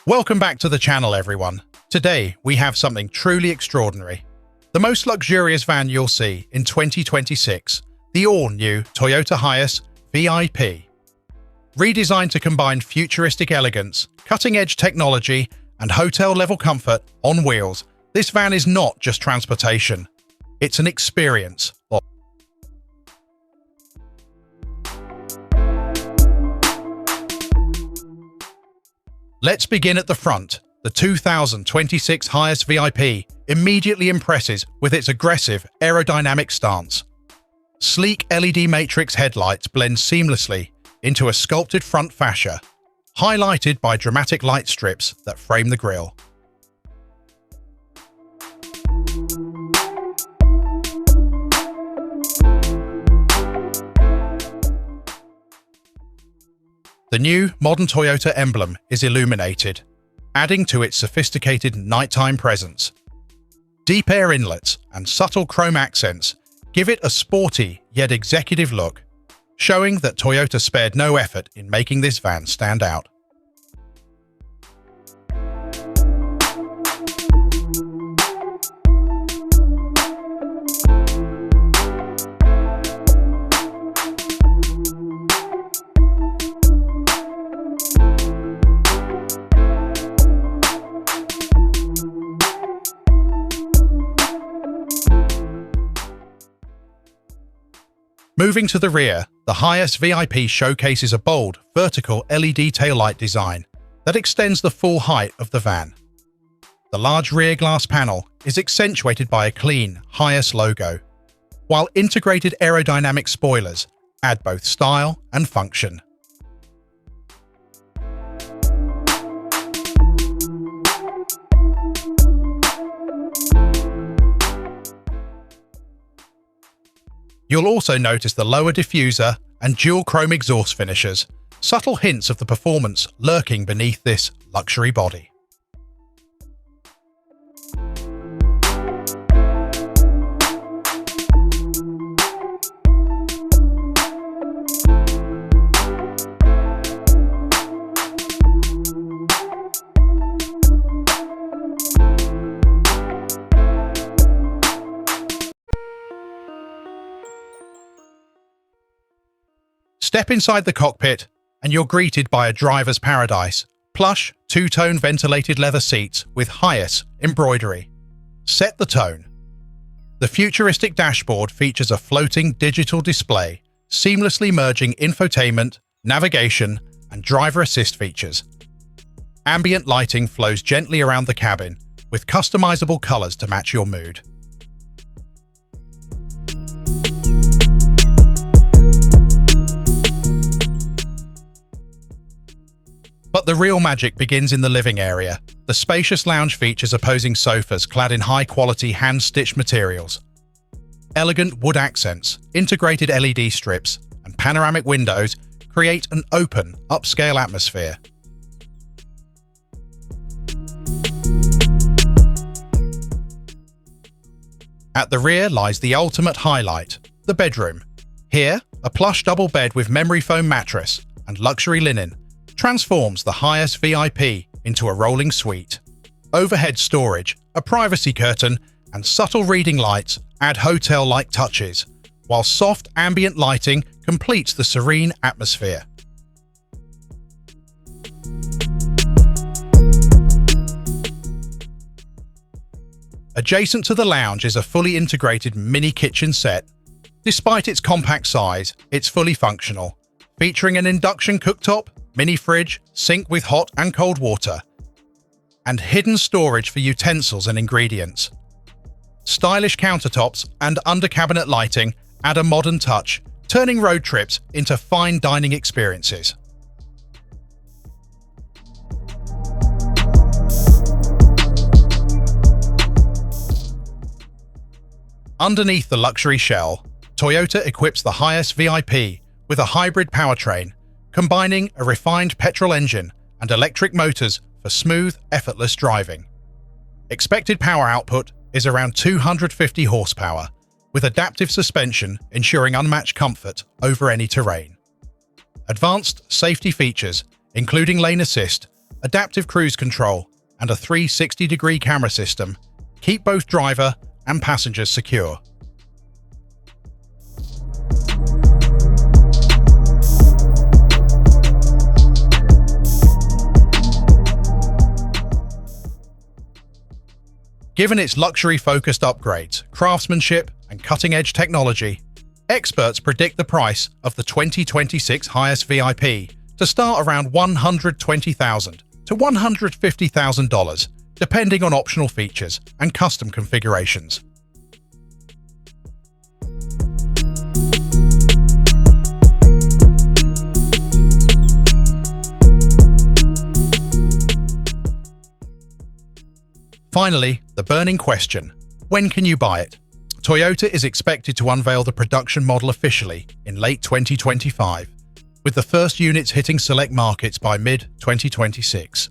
Welcome back to the channel, everyone. Today, we have something truly extraordinary. The most luxurious van you'll see in 2026, the all-new Toyota Hiace VIP. Redesigned to combine futuristic elegance, cutting-edge technology, and hotel-level comfort on wheels, this van is not just transportation. It's an experience. Let's begin at the front. The 2026 Hiace VIP immediately impresses with its aggressive aerodynamic stance. Sleek LED matrix headlights blend seamlessly into a sculpted front fascia, highlighted by dramatic light strips that frame the grille. The new modern Toyota emblem is illuminated, adding to its sophisticated nighttime presence. Deep air inlets and subtle chrome accents give it a sporty yet executive look, showing that Toyota spared no effort in making this van stand out. Moving to the rear, the Hiace VIP showcases a bold, vertical LED taillight design that extends the full height of the van. The large rear glass panel is accentuated by a clean Hiace logo, while integrated aerodynamic spoilers add both style and function. You'll also notice the lower diffuser and dual chrome exhaust finishes, subtle hints of the performance lurking beneath this luxury body. Step inside the cockpit, and you're greeted by a driver's paradise. Plush, two-tone ventilated leather seats with Hiace embroidery set the tone. The futuristic dashboard features a floating digital display, seamlessly merging infotainment, navigation, and driver assist features. Ambient lighting flows gently around the cabin, with customizable colors to match your mood. But the real magic begins in the living area. The spacious lounge features opposing sofas clad in high-quality hand-stitched materials. Elegant wood accents, integrated LED strips, and panoramic windows create an open, upscale atmosphere. At the rear lies the ultimate highlight, the bedroom. Here, a plush double bed with memory foam mattress and luxury linen transforms the Hiace VIP into a rolling suite. Overhead storage, a privacy curtain, and subtle reading lights add hotel-like touches, while soft ambient lighting completes the serene atmosphere. Adjacent to the lounge is a fully integrated mini kitchen set. Despite its compact size, it's fully functional, featuring an induction cooktop, mini fridge, sink with hot and cold water, and hidden storage for utensils and ingredients. Stylish countertops and under-cabinet lighting add a modern touch, turning road trips into fine dining experiences. Underneath the luxury shell, Toyota equips the Hiace VIP with a hybrid powertrain, combining a refined petrol engine and electric motors for smooth, effortless driving. Expected power output is around 250 horsepower, with adaptive suspension ensuring unmatched comfort over any terrain. Advanced safety features, including lane assist, adaptive cruise control, and a 360-degree camera system keep both driver and passengers secure. Given its luxury-focused upgrades, craftsmanship, and cutting-edge technology, experts predict the price of the 2026 Hiace VIP to start around $120,000 to $150,000, depending on optional features and custom configurations. Finally, the burning question: when can you buy it? Toyota is expected to unveil the production model officially in late 2025, with the first units hitting select markets by mid-2026.